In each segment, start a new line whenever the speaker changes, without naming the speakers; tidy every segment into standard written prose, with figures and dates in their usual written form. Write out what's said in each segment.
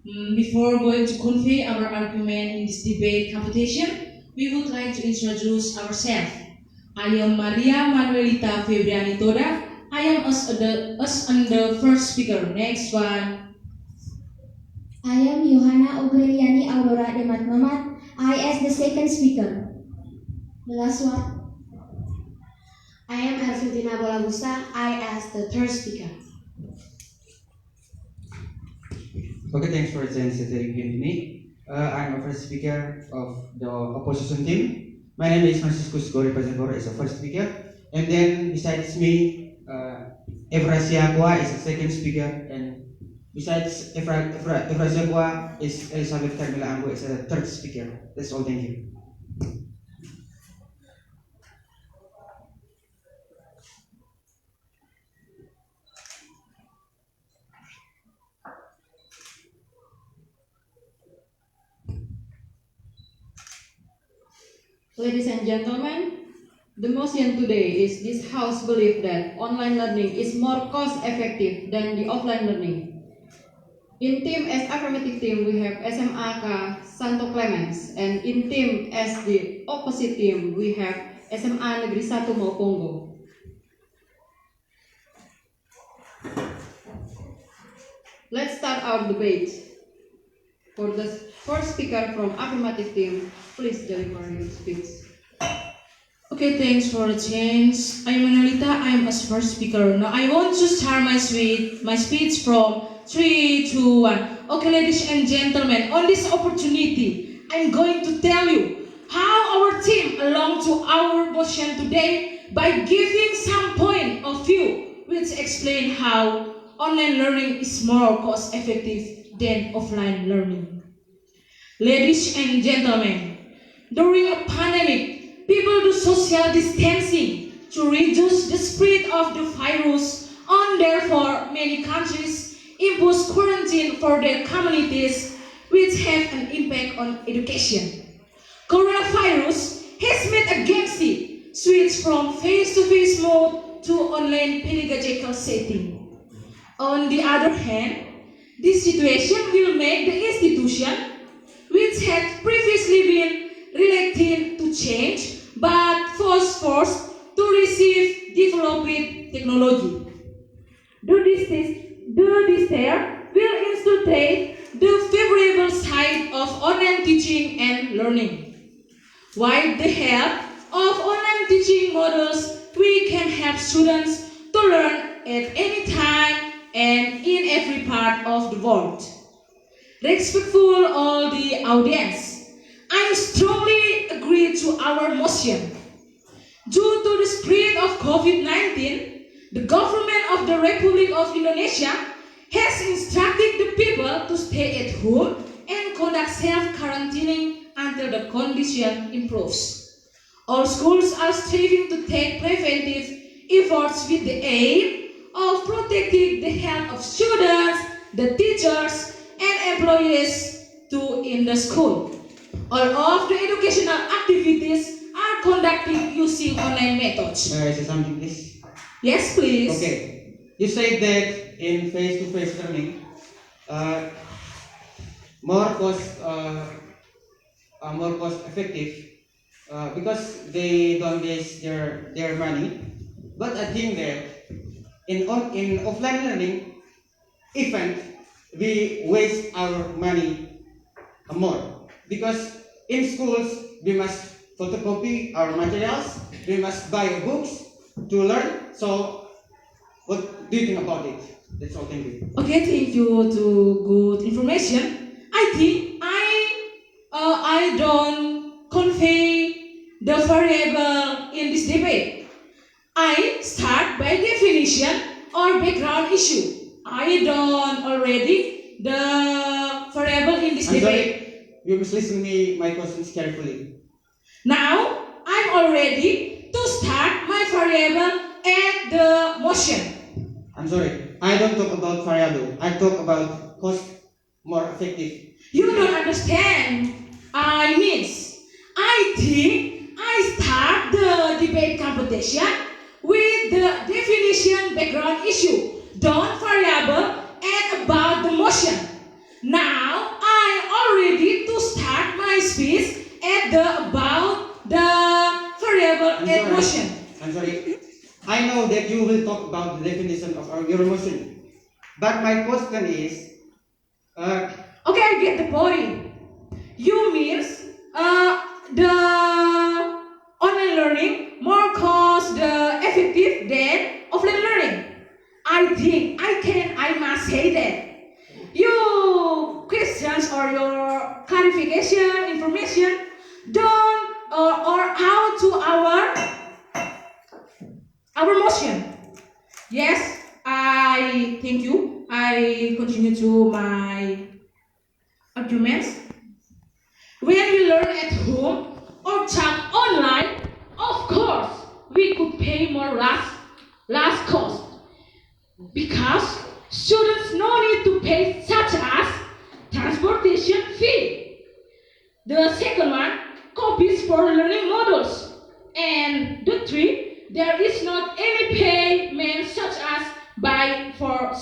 Before going to convey our argument in this debate competition, we would like to introduce ourselves. I am Maria Manuelita Febriani Toda. I am as the first speaker. Next one.
I am Yohana Ogleliani Aurora Demat Mamat. I as the second speaker. The last one.
I am Argentina Bolagusta. I as the third speaker.
Okay, thanks for the chance that you gave me. I'm a first speaker of the opposition team. My name is Franciscus Gori Pazagora is the first speaker. And then besides me, Evrasia Kwa is the second speaker. And besides Evrasia Kwa is Elizabeth Carmela Ambo is the third speaker. That's all, thank you.
Ladies and gentlemen, the motion today is this House believes that online learning is more cost-effective than the offline learning. In team as affirmative team, we have SMACLE Santo Clemens, and in team as the opposite team, we have SMA Negeri 1 Maupongo. Let's start our debate. For the first speaker from affirmative team, please deliver your speech.
Okay, thanks for the change. I am Manuelita. I am as first speaker. Now I want to start my speech from 3, 2, 1. Okay, ladies and gentlemen, on this opportunity, I'm going to tell you how our team along to our motion today by giving some point of view which explain how online learning is more cost effective than offline learning. Ladies and gentlemen, during a pandemic, people do social distancing to reduce the spread of the virus, and therefore many countries impose quarantine for their communities, which have an impact on education. Coronavirus has made a agency switch from face-to-face mode to online pedagogical setting. On the other hand, this situation will make the institution, which had previously been reluctant to change, but forced to receive developed technology. This there will illustrate the favorable side of online teaching and learning. With the help of online teaching models, we can help students to learn at any time and in every part of the world. Respectful all the audience, I strongly agree to our motion. Due to the spread of COVID-19, the government of the Republic of Indonesia has instructed the people to stay at home and conduct self-quarantining until the condition improves. All schools are striving to take preventive efforts with the aim of protecting the health of students, the teachers, and employees in the school. All of the educational activities are conducted using online methods.
May I say something, please?
Yes, please.
Okay. You said that in face-to-face learning, more cost effective because they don't waste their money. But I think that in offline learning, even we waste our money more because in schools we must photocopy our materials, we must buy books to learn. So, what do you think about it? That's all. Thank you.
Okay, thank you to good information. I think I don't convey the variable in this debate. I start by definition or background issue. I don't already the variable in this
I'm
debate.
sorry, you must listen me my questions carefully.
Now I'm all ready to start my variable at the motion.
I'm sorry, I don't talk about variable. I talk about cost more effective.
You don't understand. I think I start the debate competition with the definition background issue, don't variable, and about the motion. Now about the variable emotion.
I'm sorry. I know that you will talk about the definition of your emotion. But my question is,
Okay, I get the point. You means the online learning more cost the effective than offline learning. I think I must say that. Your questions or your clarification information don't or out to our motion. Yes, I thank you. I continue to my arguments. When we learn at home or chat online, of course, we could pay more last cost because students no need to pay such as transportation fee. The second one, copies for learning modules. And the three, there is not any payment such as buy for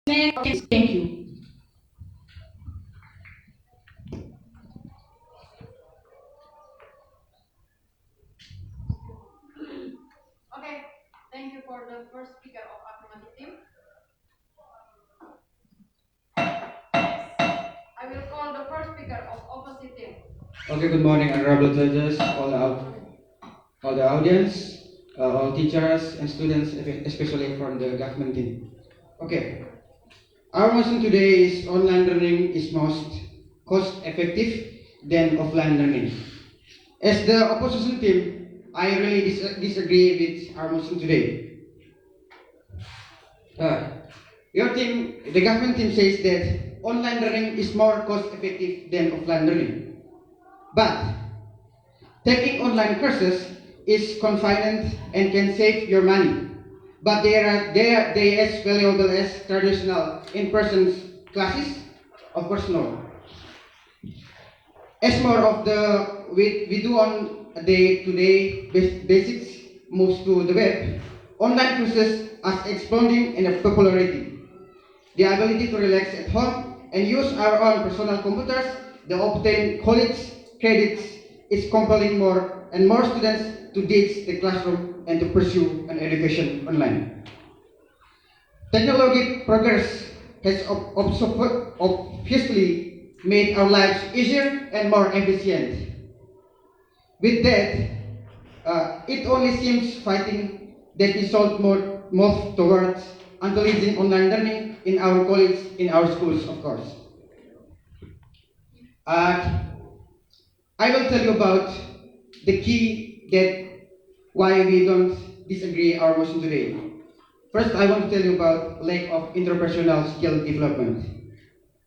snacks. Thank you.
Okay, thank you for the first speaker of affirmative team. I will call the first speaker of opposite team.
okay, good morning, honorable judges, all the audience, all teachers and students, especially from the government team. Okay, our motion today is online learning is most cost effective than offline learning. As the opposition team, I really disagree with our motion today. Your team, the government team says that online learning is more cost effective than offline learning. But taking online courses is convenient and can save your money. But they as valuable as traditional in-person classes? Of course no. As more of the we do on a day-to-day basics moves to the web, online courses are exploding in popularity. The ability to relax at home and use our own personal computers, the obtain college credits is compelling more and more students to ditch the classroom and to pursue an education online. Technology progress has obviously made our lives easier and more efficient. With that, it only seems fighting that we should move towards utilizing online learning in our college, in our schools, of course. I will tell you about the key that why we don't disagree our motion today. First, I want to tell you about lack of interpersonal skill development.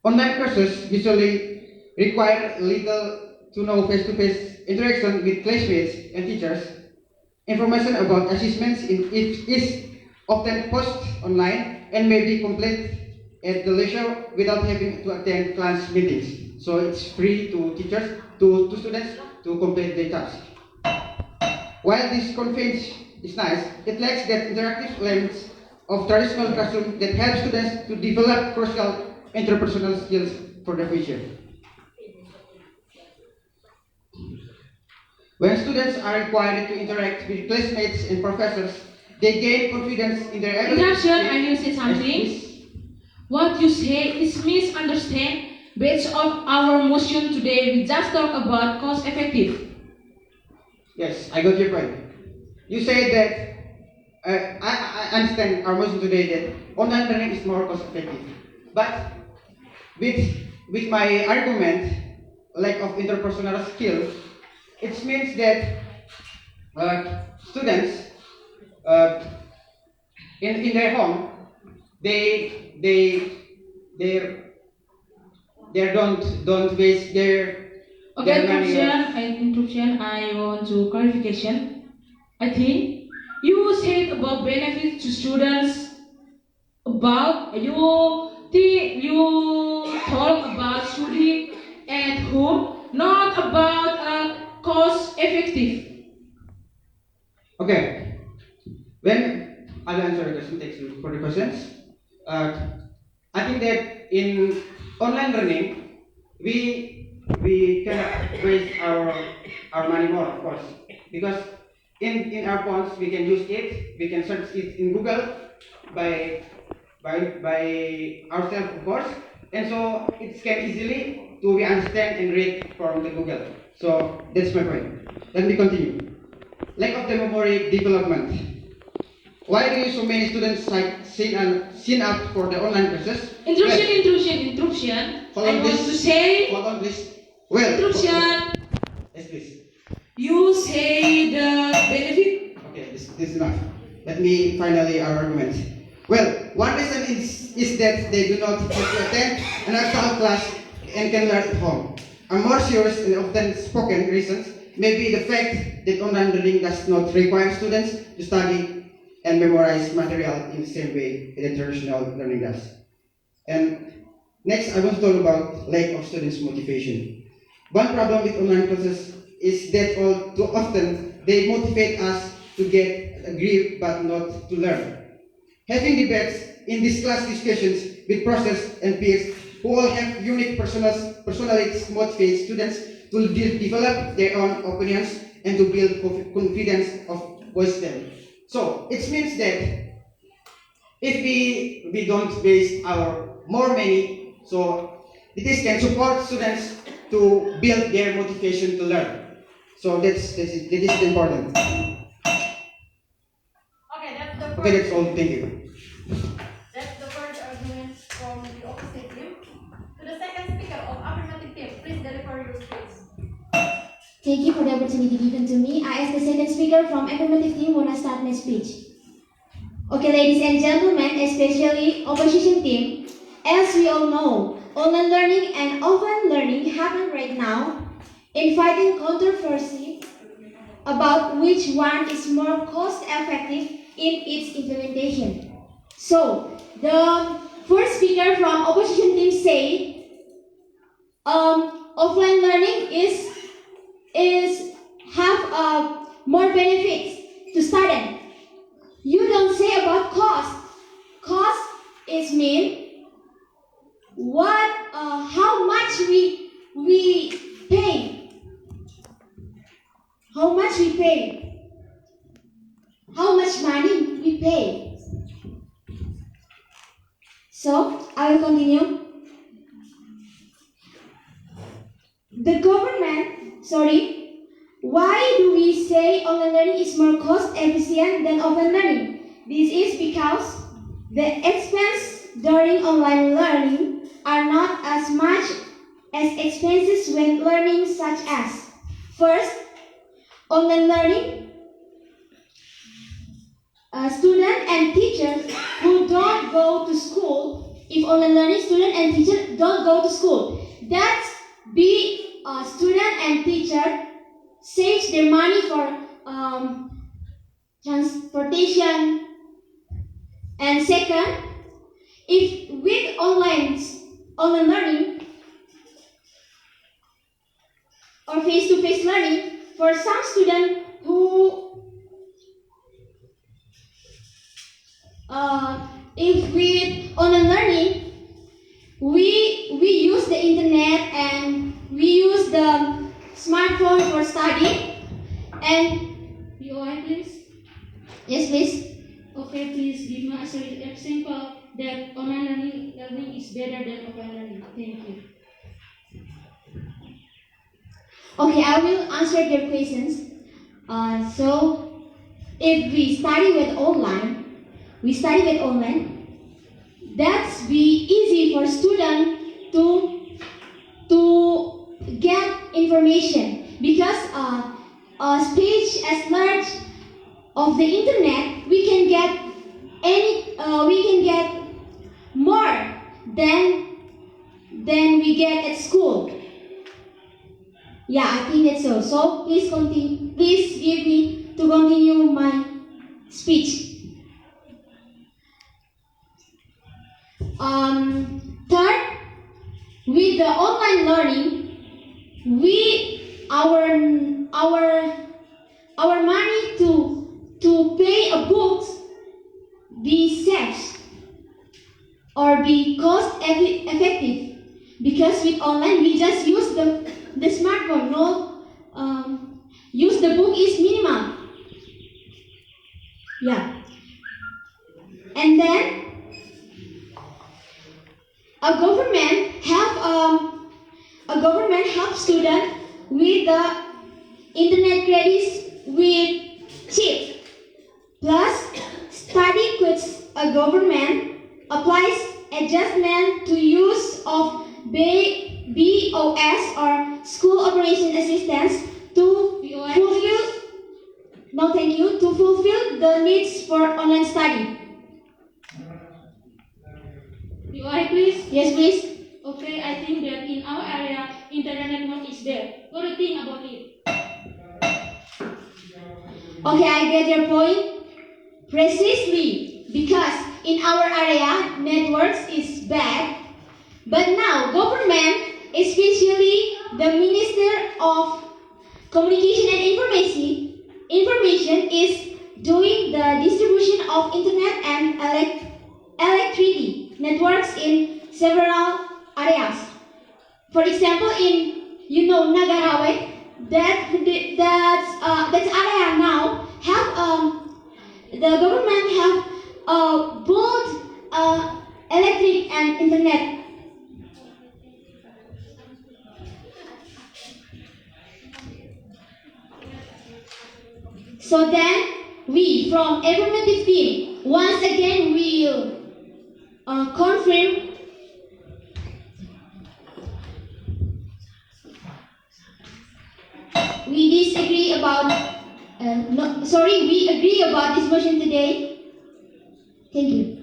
Online courses usually require little to no face-to-face interaction with classmates and teachers. Information about assessments is often posted online and may be complete at the leisure without having to attend class meetings. So it's free to teachers, to students to complete their task. While this convenience is nice, it lacks that interactive elements of traditional classroom that help students to develop crucial interpersonal skills for the future. When students are required to interact with classmates and professors, they gain confidence in their ability.
Interruption, I will say something.
Yes,
What you say is misunderstand. Based on our motion today, we just talk about cost effective.
yes, I got your point. You said that I understand our motion today that online learning is more cost effective. But with my argument, lack of interpersonal skill, it means that students uh, in their home they they don't waste
Okay,
their money.
interruption, I want to clarification. I think you said about benefits to students about you talk about study at home, not about cost effective.
Okay, when I'll answer the question, thanks for the questions. I think that in online learning, we we cannot waste our money more, of course, because in our phones we can use it, we can search it in Google by by ourselves, of course, and so it can easily to we understand and read from the Google. So that's my point. Let me continue. Lack of the memory development. Why do so many students sign up for the online classes?
Interruption.
Hold
I
on,
want
please.
to say
Hold on, please. Well,
interruption.
yes, please.
You say the benefit.
Okay, this is enough. Let me finally our argument. Well, one reason is that they do not have to attend an actual class and can learn at home. A more serious and often spoken reasons may be the fact that online learning does not require students to study and memorize material in the same way that traditional learning does. And next, I want to talk about lack of students' motivation. One problem with online classes is that all too often they motivate us to get a grip but not to learn. Having debates in these class discussions with professors and peers who all have unique personalities motivate students to develop their own opinions and to build confidence of voice them. So it means that if we don't waste our more money, so this can support students to build their motivation to learn. So that is important.
Okay, that's the first.
Okay, that's all. Thank you.
That's the first argument from the opposite team. To the second speaker of affirmative team, please deliver your speech.
Thank you for the opportunity given to me. I, as the second speaker from affirmative team, want to start my speech. Okay, ladies and gentlemen, especially opposition team, as we all know, online learning and offline learning happen right now, inviting controversy about which one is more cost-effective in its implementation. So, the first speaker from opposition team said, offline learning is have more benefits to student. You don't say about cost. Cost is mean what how much we pay. How much we pay. How much money we pay. So I will continue. The government, why do we say online learning is more cost efficient than offline learning? This is because the expense during online learning are not as much as expenses when learning, such as first, online learning, students and teachers who don't go to school. If online learning, student and teacher don't go to school, that's be student and teacher saves their money for transportation. And second, if with online learning or face-to-face learning, for some students who if with online learning we use the internet and we use the smartphone for study. And
You are please.
yes, please.
Okay, please give me a example that online learning is better than offline learning. Thank you.
Okay, I will answer your questions. So, if we study with online, that's be easy for student to get information because speech as large of the internet, we can get more than we get at school. Yeah, I think that's so. So please continue. Please give me to continue my speech. Third, with the online learning, our money to pay a books be safe or be cost effective, because with online we just use the smartphone. No, use the book is minimal. Yeah. And then a government help student with the internet credits with cheap. Plus, study quits a government applies adjustment to use of BOS or school operation assistance to fulfill the needs for online study.
UI, please.
Yes, please.
Okay, I think that in our area, internet network is there. What do you think about it?
Okay, I get your point. Precisely because in our area networks is bad, but now government, especially the Minister of Communication and Information is doing the distribution of internet and electricity networks in several areas. For example, in Nagarawe, that area now have the government have built electric and internet. So then we from affirmative team once again will confirm we agree about this motion today. Thank you.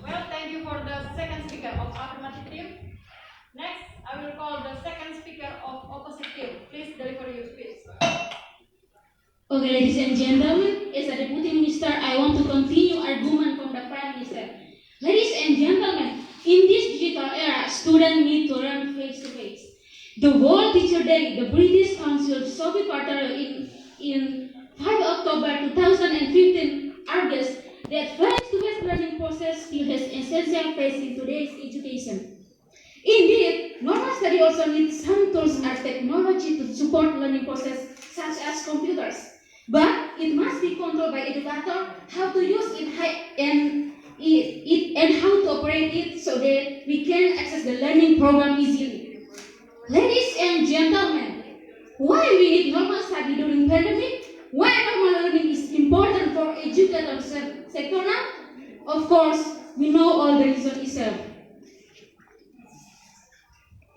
Well, thank you for the second speaker of affirmative team. Next, I will call the second speaker of opposite team. Please deliver your speech.
Okay, ladies and gentlemen, as a Deputy Minister, I want to continue argument from the Prime Minister. Ladies and gentlemen, in this digital era, students need to learn face to face. The World Teacher Day, the British Council, Sophie Carter in 5 October 2015 argues that face-to-face learning process still has essential place in today's education. Indeed, normal study also needs some tools and technology to support learning process such as computers. But it must be controlled by educator how to use it and how to operate it so that we can access the learning program easily. Ladies and gentlemen, why we need normal study during pandemic? Why normal learning is important for educator sector now? Of course, we know all the reason itself.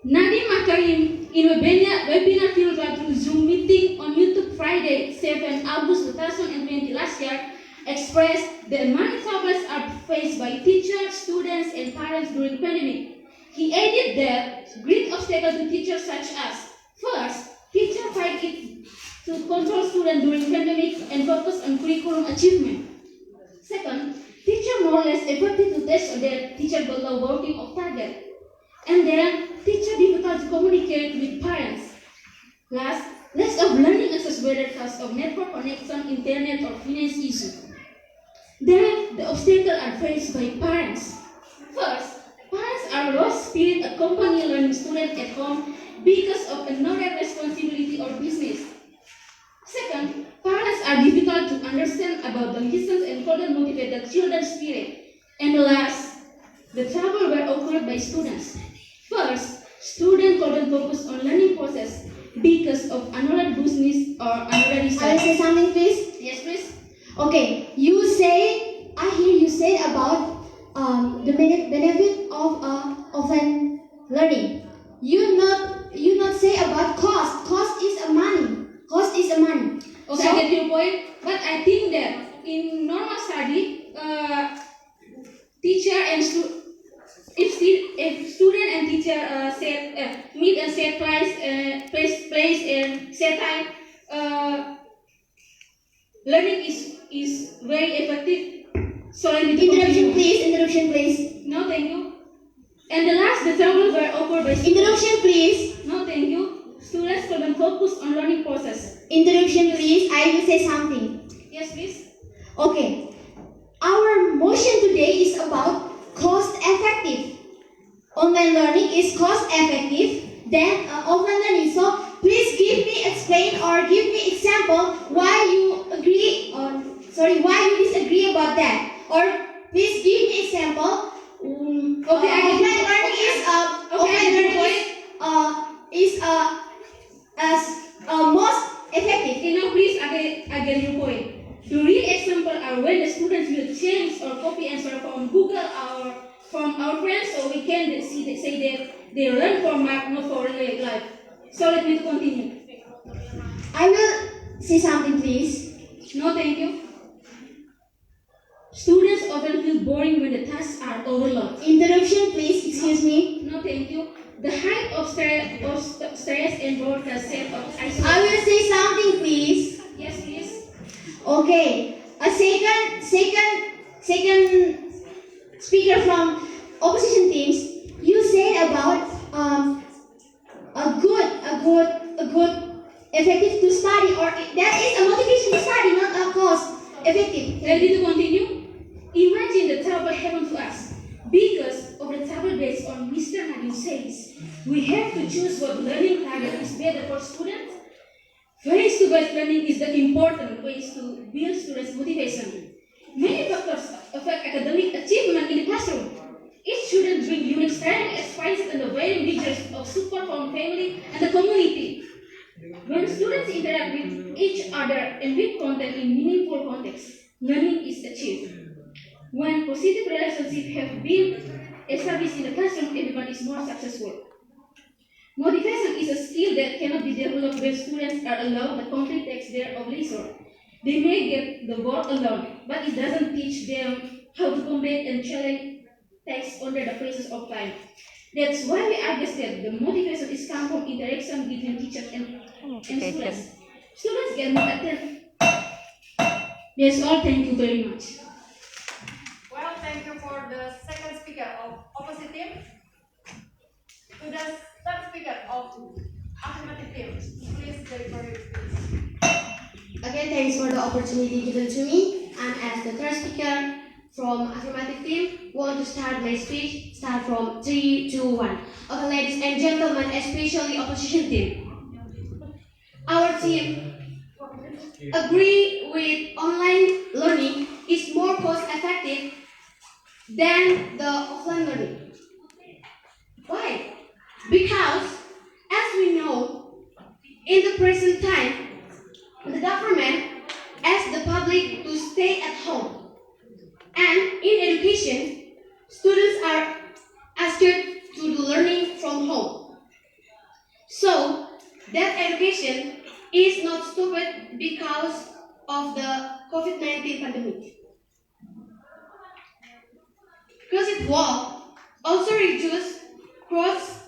Nadiem Makarim, in a webinar filmed through Zoom meeting on YouTube Friday, 7 August 2020 last year, expressed that many troubles are faced by teachers, students, and parents during pandemic. He added that great obstacles to teachers such as: first, teachers find it to control students during pandemic and focus on curriculum achievement. Second, teachers more or less effective to test their teacher below working of target. And then, teacher difficult to communicate with parents. Last, less of learning access whether because of network connection, internet, or finance issue. Then, the obstacles are faced by parents. First, parents are lost spirit accompany learning students at home because of another responsibility or business. Second, parents are difficult to understand about the lessons and further motivate the children's spirit. And last, the trouble were occurred by students. First, students couldn't focus on learning process because of another business or another research.
I will say something, please.
Yes, please.
Okay, I hear you say about the benefit of offline learning. You not say about cost. Cost is a money.
Okay,
So,
I get your point. But I think that in normal study, teacher and if student and teacher meet and set place and set time, learning is very effective. Sorry,
interruption please.
No, thank you. And the last, the trouble were occurred by students.
Interruption please.
No, thank you. Students couldn't focus on learning process.
Interruption please. I will say something.
Yes, please.
Okay. Our motion today is about cost effective. online learning is cost effective than offline learning. So please give me explain or give me example why you agree or why you disagree about that. Or please give me example.
Okay, I can-
offline learning is offline learning is as most effective.
Okay, now please I get your point. The real example are when the students will change or copy answer from Google or from our friends, so we can say that they learn for math, not for real life. So let me continue.
I will say something, please.
No, thank you. Students often feel boring when the tasks are overloaded.
Interruption, please. Excuse me.
No, thank you. The height of stress and broadcast set of
I
isolation.
will say something, please.
Yes, please.
Okay. A second speaker from opposition teams. You said about a good effective to study, or that is a motivation to study, not a cost effective.
Ready to continue? Imagine the trouble happened to us. Because of the trouble based on Mr. Nadim says, we have to choose what learning target is better for students. Face-to-face learning is the important ways to build students' motivation. Many factors affect academic achievement in the classroom. Each student brings unique strengths, experiences, and the varying degrees of support from family and the community. When students interact with each other and with content in meaningful context, learning is achieved. When positive relationships have been established in the classroom, everyone is more successful. Motivation is a skill that cannot be developed when students are allowed to complete tasks there of leisure. They may get the work alone, but it doesn't teach them how to complete and challenge tasks under the pressure of time. That's why we argue that the motivation is come from interaction between teachers and students. Students get more attention. That's all. Thank you very much.
Well, thank you for the second speaker of opposite team. To the third speaker of affirmative team, please deliver your speech.
Again, thanks for the opportunity given to me. And as the third speaker from affirmative team, want to start my speech. Start from 3, 2, 1. Okay, ladies and gentlemen, especially opposition team. Our team agree with online learning is more cost effective than the offline learning. Why? Because, as we know, in the present time, the government asks the public to stay at home. And in education, students are asked to do learning from home. So, that education is not stupid because of the COVID-19 pandemic. Because it will also reduce cross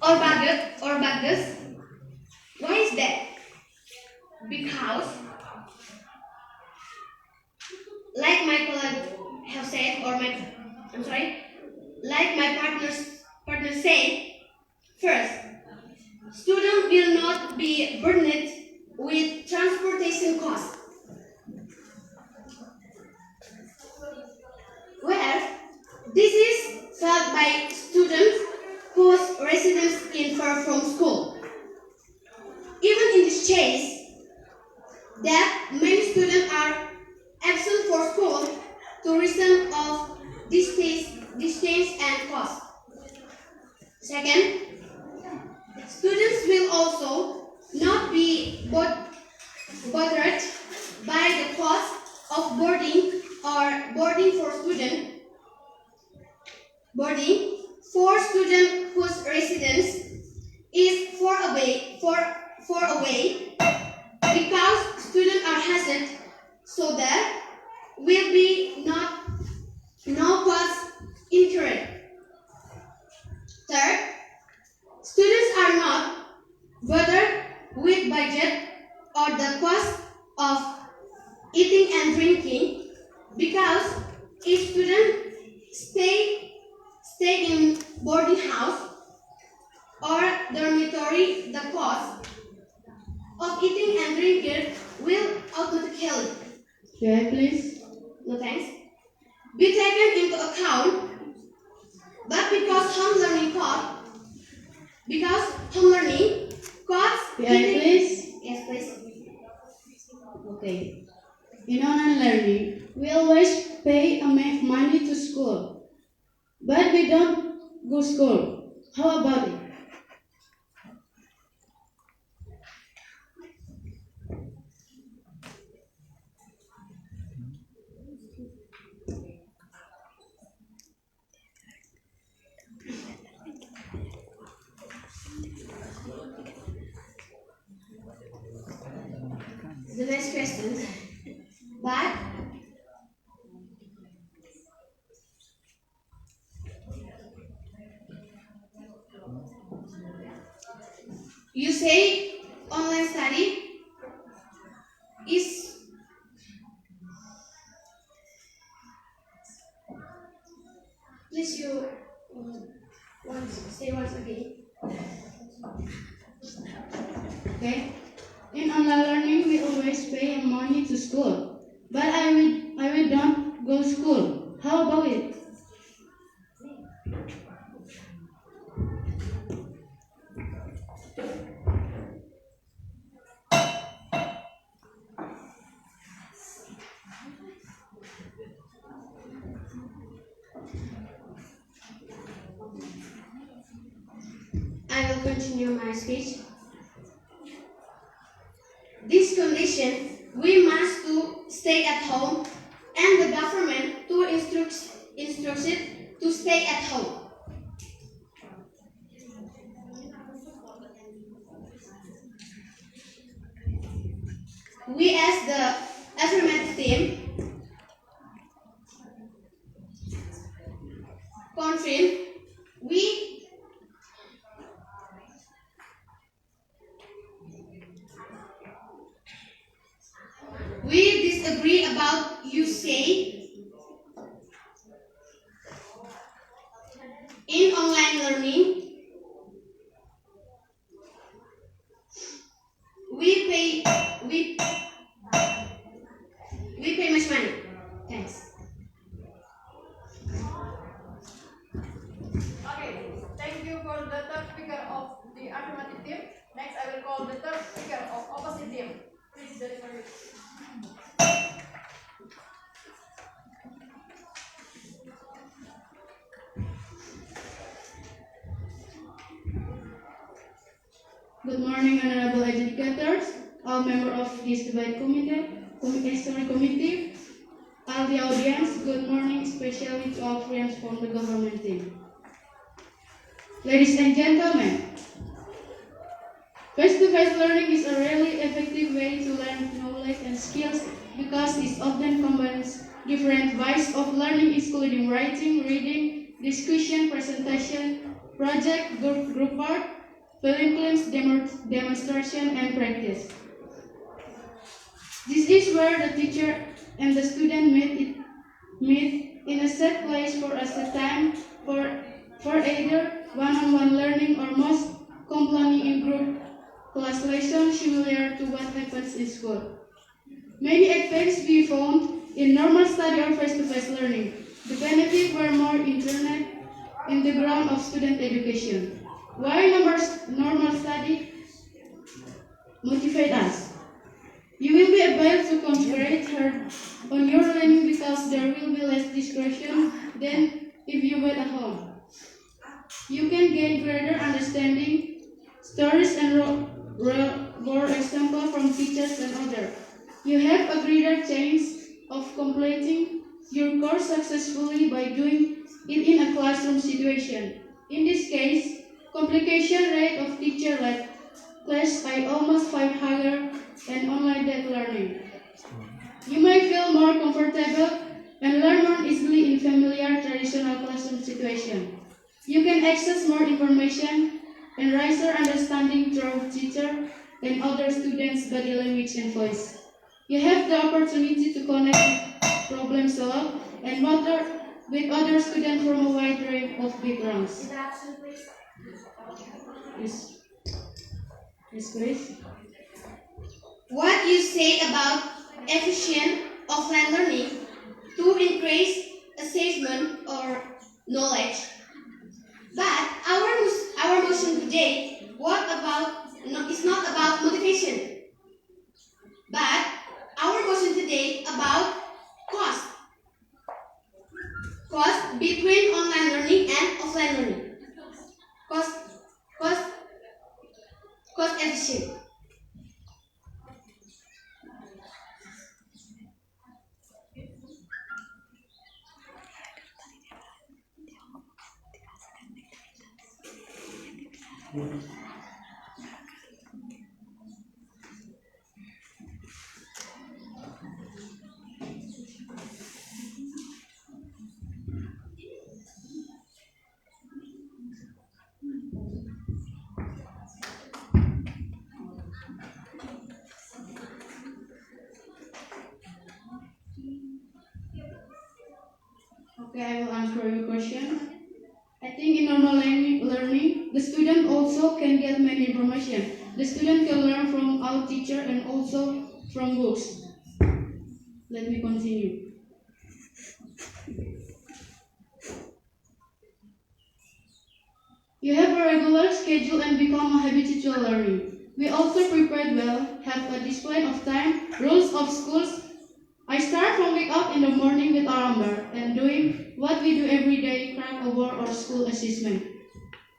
or baggage. Why is that? Because, like my colleague have said, like my partner said, first, students will not be burdened with transportation costs. Where this is felt by students whose residence is far from school. Even in this case, that many students are absent for school to reason of distance and cost. Second, students will also not be bothered by the cost of boarding for student whose residence is far away because students are hazard, so that will be no cost incurred. Third, students are not bothered with budget or the cost of eating and drinking because if students stay in boarding house or dormitory, the cost of eating and drinking will automatically,
May I please?
no thanks, be taken into account But because home learning costs.
May I please?
Yes, please.
Okay. In online learning, we always pay money to school, but we don't go school. How about it?
The next question. But you say online study is please you say once again.
Okay. In online learning, we always pay money to school, but I will don't go school. How about it?
I will continue my speech. This condition, we must to stay at home, and the government to instruct it to stay at home. We as the affirmative team confirm we disagree about you say in online learning we pay we pay much money. Thanks.
Okay, thank you for the third speaker of the affirmative team. Next, I will call the third speaker of opposite team. Please deliver it.
Good morning, honorable educators, all members of this debate committee, all the audience. Good morning, especially to all friends from the government team. Ladies and gentlemen, face-to-face learning is a really effective way to learn knowledge and skills because it often combines different ways of learning, including writing, reading, discussion, presentation, project, group work, film clips, demonstration, and practice. This is where the teacher and the student meet in a set place for a set time for either one-on-one learning or most commonly in group class lessons similar to what happens in school. Many effects we found in normal study or face-to-face learning. The benefits were more internet in the ground of student education. Why normal study motivate us? You will be able to concentrate on your learning because there will be less distraction than if you were at home. You can gain greater understanding, stories and more examples from teachers and others. You have a greater chance of completing your course successfully by doing it in a classroom situation. In this case, complication rate of teacher-led class are almost 5 higher than online learning. You may feel more comfortable and learn more easily in familiar traditional classroom situation. You can access more information and raise your understanding through teacher and other students' body language and voice. You have the opportunity to connect, problem solve, and with other students from a wide range of backgrounds. Yes. Yes, please.
What you say about efficient offline learning to increase assessment or knowledge? is not about motivation. But our question today about cost. Cost between online learning and offline learning. Cost, cost, cost efficient.
Okay, I will answer your question. I think in normal learning, the student also can get many information. The student can learn from our teacher and also from books. Let me continue. You have a regular schedule and become a habitual learning. We also prepared well, have a discipline of time, rules of schools. I start from wake up in the morning with alarm bar and doing what we do every day, crack over or school assessment.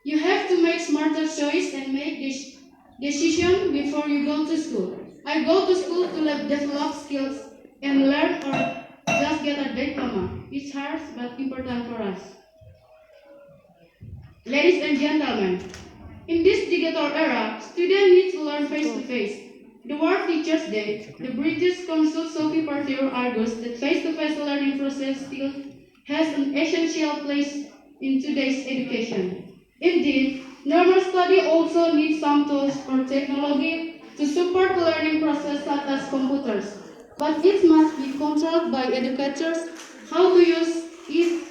You have to make smarter choice and make this decision before you go to school. I go to school to develop skills and learn or just get a diploma. It's hard but important for us. Ladies and gentlemen, in this digital era, students need to learn face-to-face. The World Teachers' Day, the British Council Sophie Partier argues that face-to-face learning process still has an essential place in today's education. Indeed, normal study also needs some tools or technology to support the learning process such as computers. But it must be controlled by educators how to use it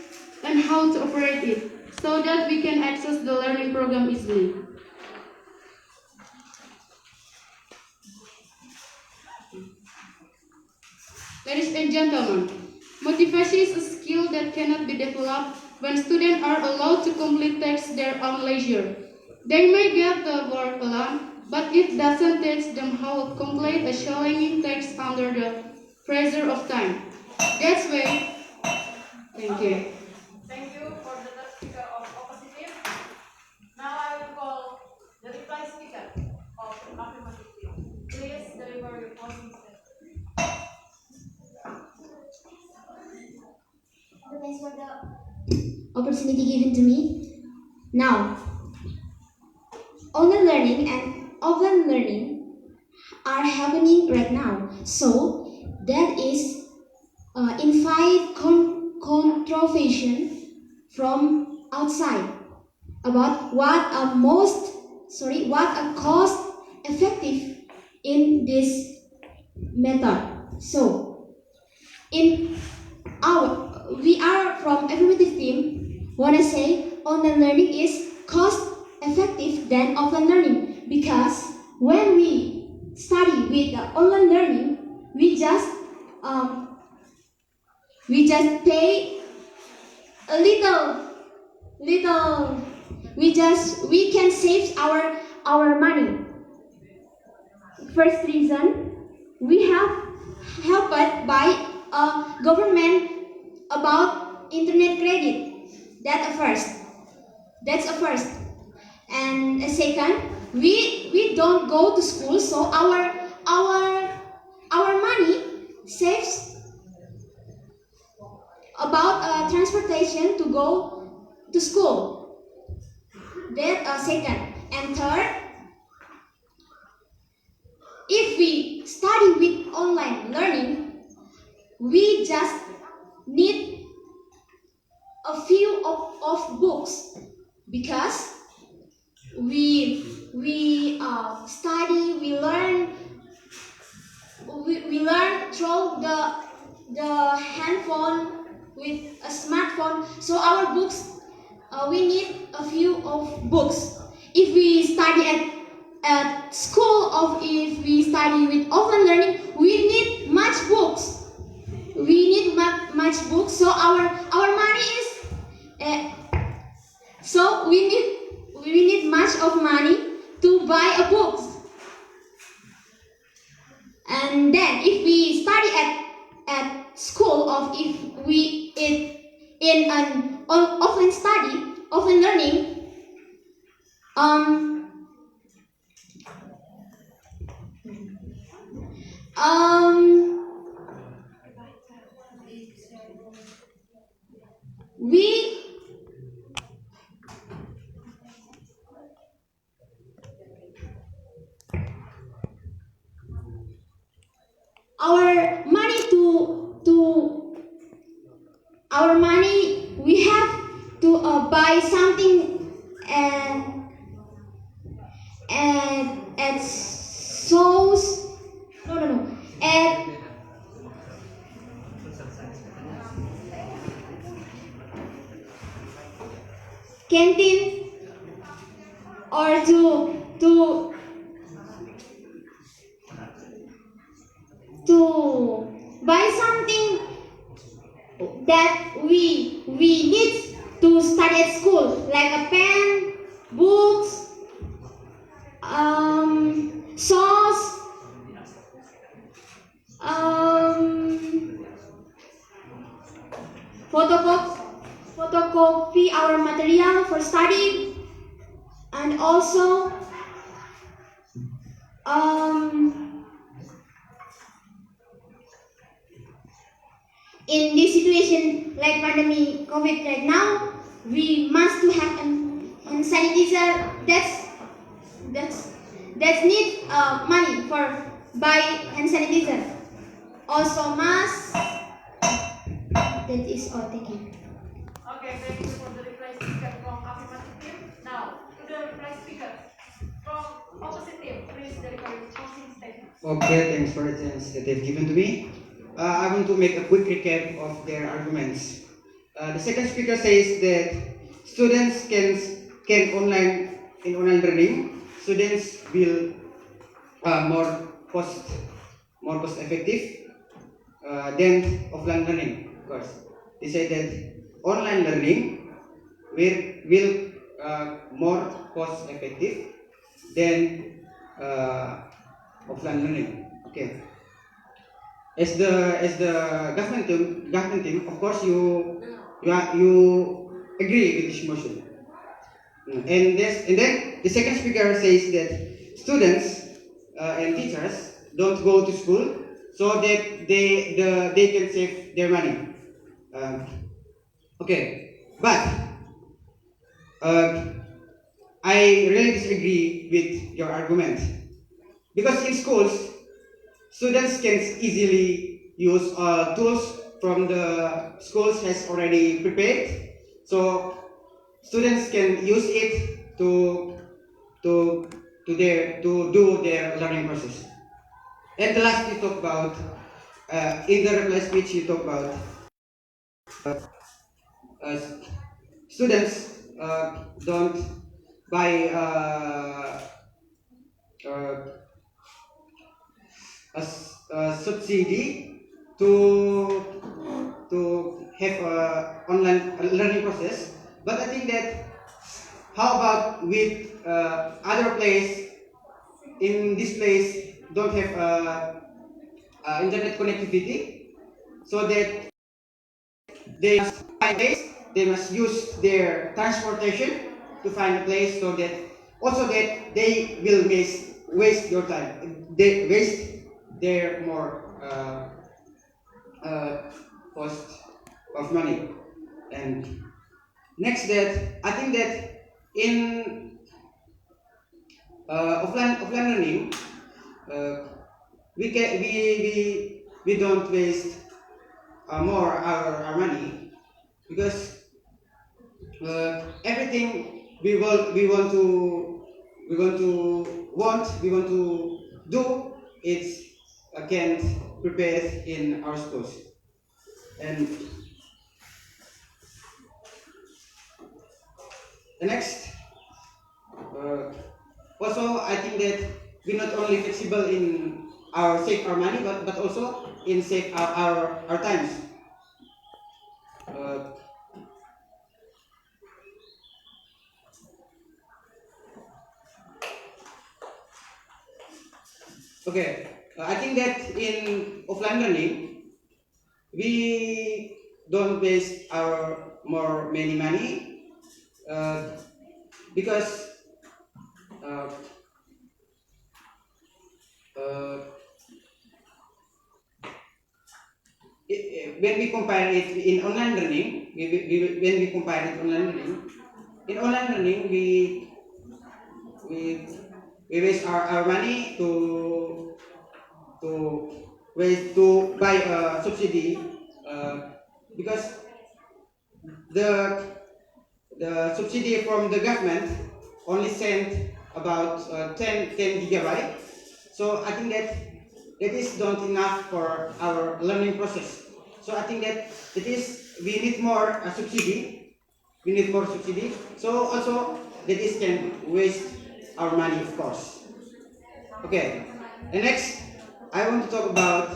and how to operate it so that we can access the learning program easily. Ladies and gentlemen, motivation is a skill that cannot be developed when students are allowed to complete tasks their own leisure. They may get the work alone, but it doesn't teach them how to complete a challenging task under the pressure of time. That's why, thank you.
Thank you for the third speaker of oppositive. Now I will call the reply speaker of affirmative team. Please deliver your closing statement.
Thanks for the opportunity given to me. Now, online learning and offline learning are happening right now. So that is invite controversy from outside about what are cost effective in this method. So in we are from affirmative team wanna say online learning is cost effective than offline learning, because when we study with the online learning we just pay a little we can save our money. First reason, we have helped by government about internet credit. That's a first. And a second, we don't go to school, so our money saves about transportation to go to school. That second. And third, if we study with online learning, we just need a few of books, because we study, we learn through the handphone with a smartphone. So our books, we need a few of books. If we study at school, or if we study with offline learning, we need much books. So our money is so we need much of money to buy a book. And then if we study at school, or if we in an offline study, offline learning, um, we our money to our money we have to buy something and at shows no at canteen, or to buy something that we need to study at school, like a pen, books, sauce, photocopy our material for study, and also in this situation like pandemic COVID right now, we must to have hand sanitizer. That's need money for buy hand sanitizer. Also mask. That is all. Thank you.
Okay, thank you for the reply speaker from affirmative team. Now, to the reply speaker from opposite team, please deliver your closing statement.
Okay, thanks for the chance that they've given to me. I want to make a quick recap of their arguments. The second speaker says that students can online learning. Students will more cost more cost effective than offline learning. Of course, they say that online learning will more cost effective than offline learning. Okay. As the government team, of course you agree with this motion. And then the second speaker says that students and teachers don't go to school so that they can save their money. Um, okay, but uh, I really disagree with your argument because in schools students can easily use tools from the schools has already prepared, so students can use it to to do their learning process. And the last you talk about in the reply speech you talk about uh, students don't buy uh, a subsidy to have a online learning process. But I think that how about with other place in this place don't have internet connectivity, so that they must find a place, they must use their transportation to find a place, so that also that they will waste your time, they waste their more cost of money. And next, that I think that in offline learning, uh, we don't waste more our money, because everything we want to do, it's can prepare in our schools. And the next, also I think that we not only flexible in our save our money, but also in save our times. Uh, Okay, I think that in offline learning, we don't waste our more many money because uh, uh, when we compare it in online learning, when we compare it online learning, in online learning we, we waste our money to waste to buy a subsidy because the the subsidy from the government only sent about 10 gigabyte. So I think that that is not enough for our learning process. So I think that it is we need more subsidy. We need more subsidy. So also that is can waste our money, of course. Okay. And next, I want to talk about.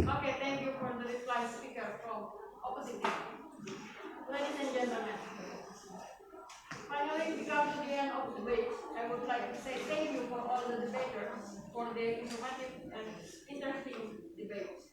Okay, thank you for the reply speaker from opposite team. Ladies and gentlemen, finally we come to the end of the debate. I would like to say thank you for all the debaters for their informative and interesting debate.